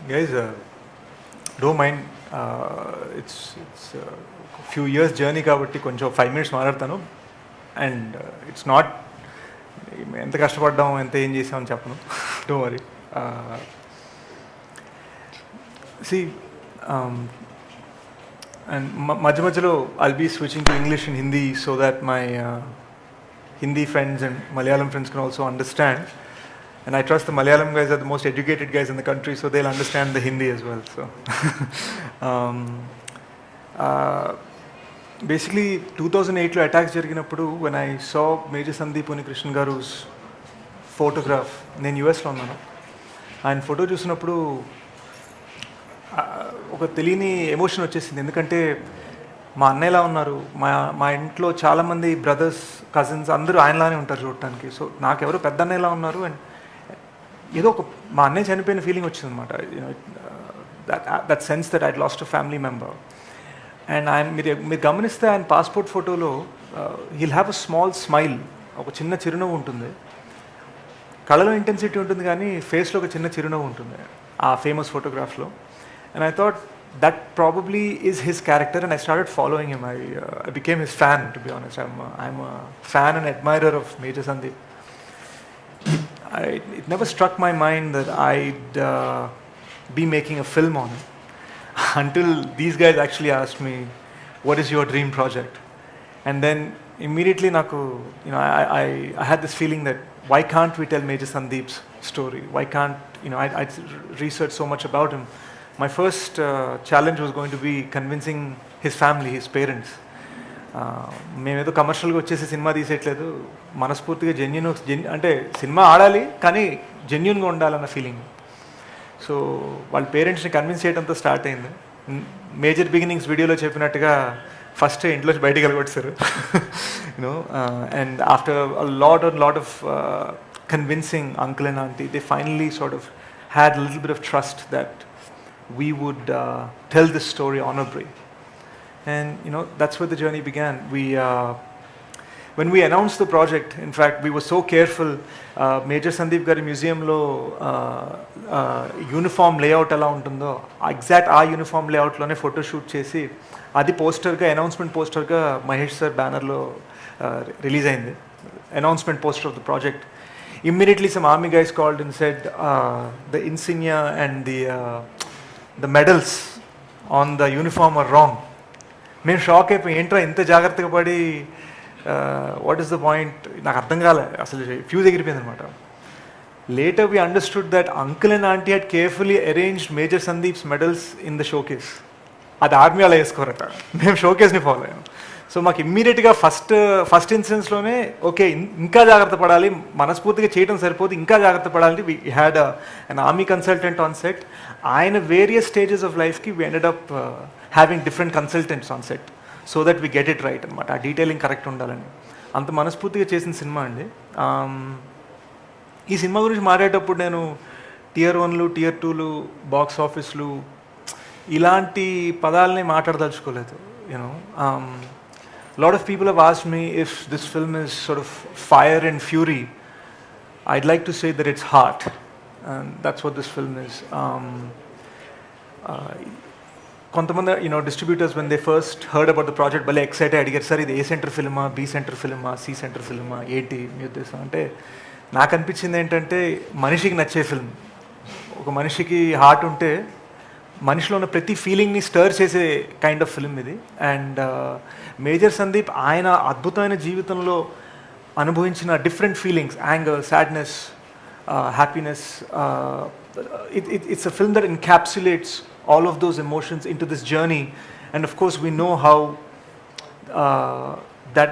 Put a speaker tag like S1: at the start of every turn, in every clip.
S1: Guys, don't mind. It's a few years journey కాబట్టి కొంచెం 5 minutes మాట్లాడతాను. అండ్ ఇట్స్ నాట్ ఎంత కష్టపడ్డాం ఎంత ఏం చేసామని చెప్పను. Don't worry. సి అండ్ మధ్య మధ్యలో I'll be switching to English and Hindi so that my Hindi friends and Malayalam friends can also understand. And I trust the Malayalam guys are the most educated guys in the country, so they'll understand the Hindi as well. So, basically, 2008 attacks జరిగినప్పుడు when I saw Major Sandeep Unnikrishnan garu's photograph, నేను యుఎస్లో ఉన్నాను. ఆయన photo చూసినప్పుడు ఒక తెలియని emotion వచ్చేసింది. ఎందుకంటే మా అన్నయ్యలా ఉన్నారు, మా ఇంట్లో చాలామంది బ్రదర్స్ కజిన్స్ అందరూ ఆయనలానే ఉంటారు చూడటానికి. సో నాకెవరో పెద్ద అన్నయ్యలా ఉన్నారు. అండ్ ఏదో ఒక మా అన్నయ్య చనిపోయిన ఫీలింగ్ వచ్చింది అనమాట. That sense that I last a family member. And ఆయన మీరు గమనిస్తే ఆయన పాస్పోర్ట్ ఫోటోలో he'll have a small smile, ఒక చిన్న చిరునవ్వు ఉంటుంది. కళలో ఇంటెన్సిటీ ఉంటుంది కానీ ఫేస్లో ఒక చిన్న చిరునవ్వు ఉంటుంది ఆ ఫేమస్ ఫోటోగ్రాఫ్లో. And I thought that probably is his character, and I started following him. I became his fan, to be honest. I'm a fan and admirer of Major Sandeep. It never struck my mind that I'd be making a film on him until these guys actually asked me, what is your dream project? And then immediately I had this feeling that why can't we tell Major Sandeep's story? Why can't, I researched so much about him. My first challenge was going to be convincing his family, his parents. మేమేదో కమర్షియల్గా వచ్చేసి cinema తీసేయట్లేదు, మనస్ఫూర్తిగా అంటే cinema ఆడాలి కానీ జెన్యున్గా ఉండాలన్న feeling. So వాళ్ళ పేరెంట్స్ని కన్విన్స్ చేయడంతో స్టార్ట్ అయింది. మేజర్ బిగినింగ్స్ వీడియోలో చెప్పినట్టుగా ఫస్ట్ ఇంట్లో బయటికి వెళ్ళగొట్టారు. And after lot of convincing uncle and aunty, they finally sort of had little bit of trust that we would tell this story honorably. And that's where the journey began. When we announced the project, in fact we were so careful. Major Sandeep gari museum lo uniform layout ela untundo exact uniform layout lone photo shoot chesi adi poster ga announcement poster ga Mahesh sir banner lo release ayindi, announcement poster of the project. Immediately some army guys called and said the insignia and the medals on the uniform are wrong. మేము shock అయిపోయి ఏంట్రా ఇంత జాగ్రత్తగా పడి what is the point, నాకు అర్థం కాలే, అసలు ఫ్యూజ్ ఎగిరిపోయింది అనమాట. Later we understood that uncle and aunty had carefully arranged major Sandeep's medals in the showcase. అది ఆర్మీ అలా వేసుకోరట, మేము షోకేస్ని ఫాలో అయ్యాం. సో మాకు ఇమ్మీడియట్గా ఫస్ట్ ఇన్సిడెన్స్లోనే ఓకే ఇంకా జాగ్రత్త పడాలి, మనస్ఫూర్తిగా చేయడం సరిపోదు, ఇంకా జాగ్రత్త పడాలి. We had an army consultant on set. ఆయన వేరియస్ స్టేజెస్ ఆఫ్ లైఫ్కి we ended up having different consultants on set so that we get it right అనమాట. ఆ డీటెయిలింగ్ కరెక్ట్ ఉండాలని అంత మనస్ఫూర్తిగా చేసిన సినిమా అండి. ఈ సినిమా గురించి మాట్లాడేటప్పుడు నేను Tier 1లు Tier 2లు బాక్స్ ఆఫీస్లు ఇలాంటి పదాలని మాట్లాడదలుచుకోలేదు. A lot of people have asked me if this film is sort of fire and fury. I'd like to say that it's heart, and that's what this film is. కొంతమంది distributors when they first heard about the project భలే excited అడిగారు, sir ఇది A centre ఫిల్మా, B centre ఫిల్మా, C centre ఫిల్మా, ఏంటి మీ ఉద్దేశం అంటే, నాకు అనిపించింది ఏంటంటే మనిషికి నచ్చే ఫిల్మ్. ఒక మనిషికి హార్ట్ ఉంటే మనిషిలో ఉన్న ప్రతి ఫీలింగ్ని స్టర్ చేసే కైండ్ ఆఫ్ ఫిల్మ్ ఇది. అండ్ మేజర్ సందీప్ ఆయన అద్భుతమైన జీవితంలో అనుభవించిన different feelings, anger, sadness, happiness, it's a film that ఎన్క్యాప్సులేట్స్ all of those emotions into this journey. And of course we know how that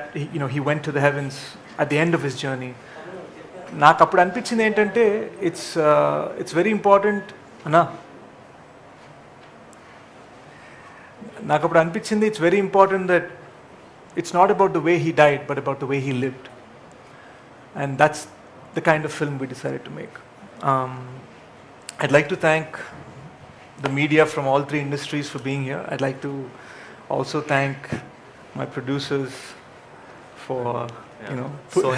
S1: he went to the heavens at the end of his journey. నాకు అప్పుడు అనిపించింది ఏంటంటే it's very important అన్నా, నాకు అప్పుడు అనిపించింది it's very important that it's not about the way he died but about the way he lived. And that's the kind of film we decided to make. I'd like to thank the media from all three industries for being here. I'd like to also thank my producers for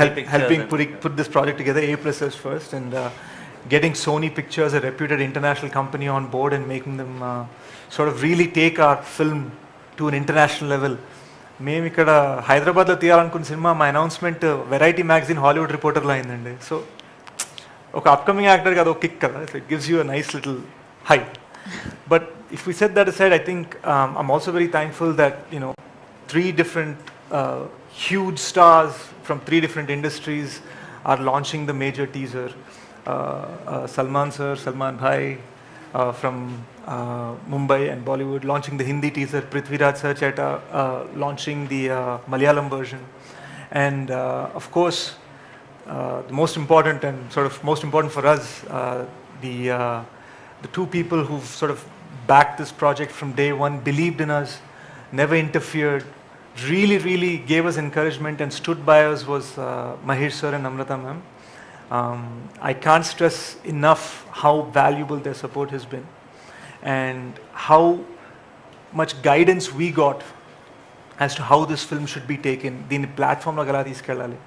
S1: helping put this project together. A+ first, and getting Sony Pictures, a reputed international company, on board and making them sort of really take our film to an international level. మేము ఇక్కడ హైదరాబాద్లో తీయాలనుకున్న cinema మా announcement variety magazine Hollywood రిపోర్టర్లో అయిందండి. So ఒక upcoming యాక్టర్కి అది ఒక kick కదా, it gives you a nice little high. But if we set that aside, I think I'm also very thankful that, you know, 3 different huge stars from 3 different industries are launching the major teaser. Salman sir, Salman bhai from Mumbai and Bollywood, launching the Hindi teaser. Prithviraj sir Cheta launching the Malayalam version. And of course, the most important and sort of most important for us, the 2 people who've sort of backed this project from day one, believed in us, never interfered, really gave us encouragement and stood by us, was Mahesh sir and Namrata ma'am. I can't stress enough how valuable their support has been and how much guidance we got as to how this film should be taken. దీని ప్లాట్ఫామ్లోకి ఎలా తీసుకెళ్ళాలి.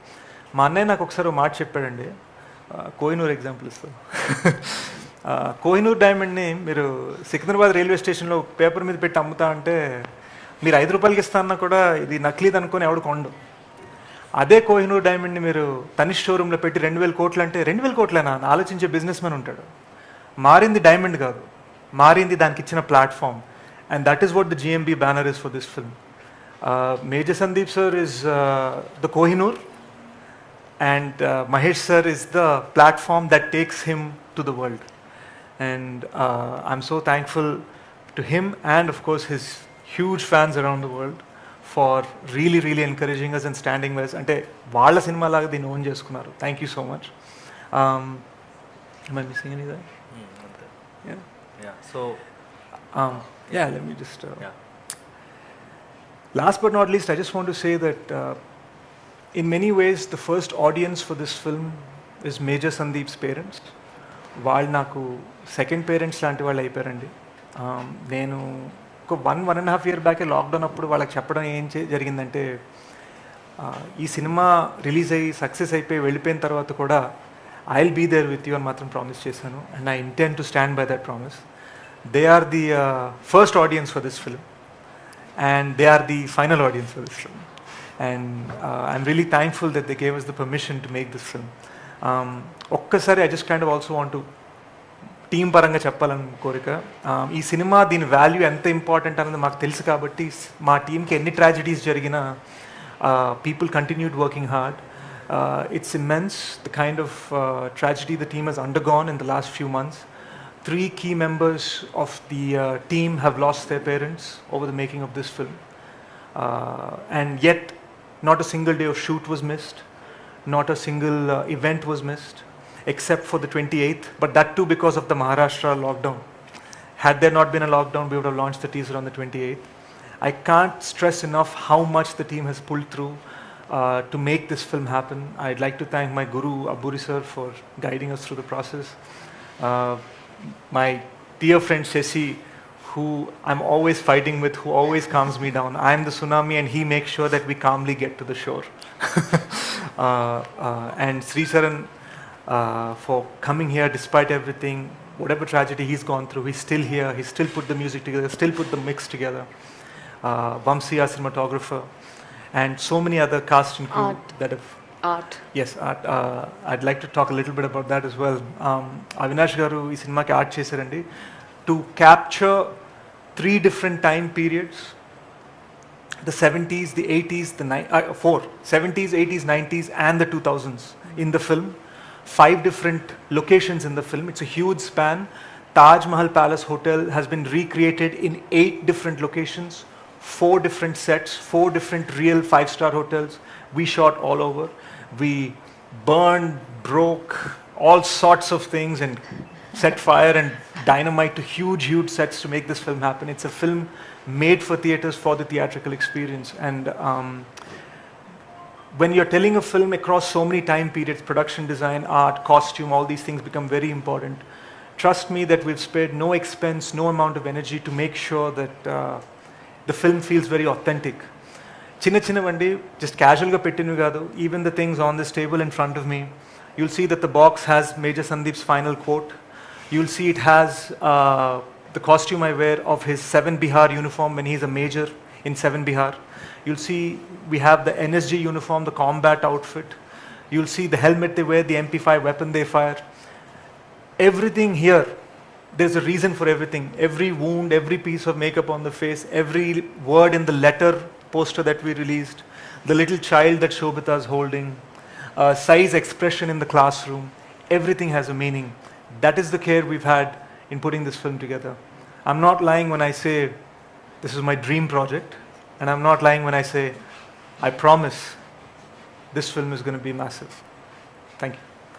S1: మా అన్నయ్య నాకు ఒకసారి ఒక మాట చెప్పాడండి, కోహినూర్ ఎగ్జాంపుల్ ఇస్తాను. కోహినూర్ డైమండ్ని మీరు సికింద్రాబాద్ రైల్వే స్టేషన్లో పేపర్ మీద పెట్టి అమ్ముతా అంటే మీరు 5 రూపాయలకి ఇస్తానన్నా కూడా ఇది నకిలీది అనుకొని ఎవడు కొండు. అదే కోహినూర్ డైమండ్ని మీరు తనిష్ షోరూంలో పెట్టి 2,000 కోట్లు అంటే 2,000 కోట్లేనా అని ఆలోచించే బిజినెస్ మ్యాన్ ఉంటాడు. మారింది డైమండ్ కాదు, మారింది దానికి ఇచ్చిన platform. And that is what the GMB banner is for this film. Major Sandeep sir is the Kohinoor and Mahesh sir is the platform that takes him to the world. And I'm so thankful to him and of course his huge fans around the world for really encouraging us and standing with us. Ante vaalla cinema laga deen own cheskunnaru. Thank you so much. Am I missing anything?
S2: Yeah. So
S1: let me just last but not least, I just want to say that in many ways the first audience for this film is Major Sandeep's parents. వాళ్ళు నాకు second parents లాంటి వాళ్ళు అయిపోయారండి. నేను ఒక 1.5 year బ్యాకే lockdown అప్పుడు వాళ్ళకి చెప్పడం ఏం జరిగిందంటే, ఈ సినిమా రిలీజ్ అయ్యి సక్సెస్ అయిపోయి వెళ్ళిపోయిన తర్వాత కూడా I will be there with you అని మాత్రం ప్రామిస్ చేశాను. And I intend to stand by that promise. They are the first audience for this film and they are the final audience for this film. And I'm really thankful that they gave us the permission to make this film. ఒక్కసారి I just kind of also want to team పరంగా చెప్పాలని కోరిక. ఈ cinema దీని value ఎంత important అన్నది మాకు తెలుసు కాబట్టి మా టీంకి ఎన్ని ట్రాజడీస్ జరిగినా people continued working hard. It's immense, the kind of tragedy the team has undergone in the last few months. 3 key members of the team have lost their parents over the making of this film. And yet, not a single day of shoot was missed. Not a single event was missed, except for the 28th, but that too because of the Maharashtra lockdown. Had there not been a lockdown, we would have launched the teaser on the 28th. I can't stress enough how much the team has pulled through to make this film happen. I'd like to thank my guru, Aburi sir, for guiding us through the process. My dear friend Shashi, who I'm always fighting with, who always calms me down. I'm the tsunami and he makes sure that we calmly get to the shore. And Sri Saran for coming here despite everything, whatever tragedy he's gone through, he's still here, he's still put the music together, still put the mix together. Vamsi, our cinematographer, and so many other cast and crew that have...
S3: Art.
S1: Yes, art. I'd like to talk a little bit about that as well. Avinash garu ee cinema ki art chesarandi to capture 3 different time periods: the 70s, the 80s, the 70s, 80s, 90s, and the 2000s in the film. 5 different locations in the film. It's a huge span. Taj Mahal Palace Hotel has been recreated in 8 different locations, 4 different sets, 4 different real 5-star hotels. We shot all over. We burned, broke all sorts of things and set fire and dynamite to huge sets to make this film happen. It's a film made for theaters, for the theatrical experience. And when you're telling a film across so many time periods, production design, art, costume, all these things become very important. Trust me that we've spared no expense, no amount of energy to make sure that the film feels very authentic. చిన్నవండి just క్యాజువల్గా పెట్టినవి కాదు. Even the things on this table in front of me, You'll see that the box has Major Sandeep's final quote. You'll see it has the costume I wear of his 7 Bihar uniform when he's a major in 7 Bihar. You'll see we have the NSG uniform, the combat outfit. You'll see the helmet they wear, the MP5 weapon they fire. Everything here, there's a reason for everything. Every wound, every piece of makeup on the face, every word in the letter poster that we released, the little child that Shobhita is holding, Sai's expression in the classroom, everything has a meaning. That is the care we've had in putting this film together. I'm not lying when I say this is my dream project, and I'm not lying when I say I promise this film is going to be massive. Thank you.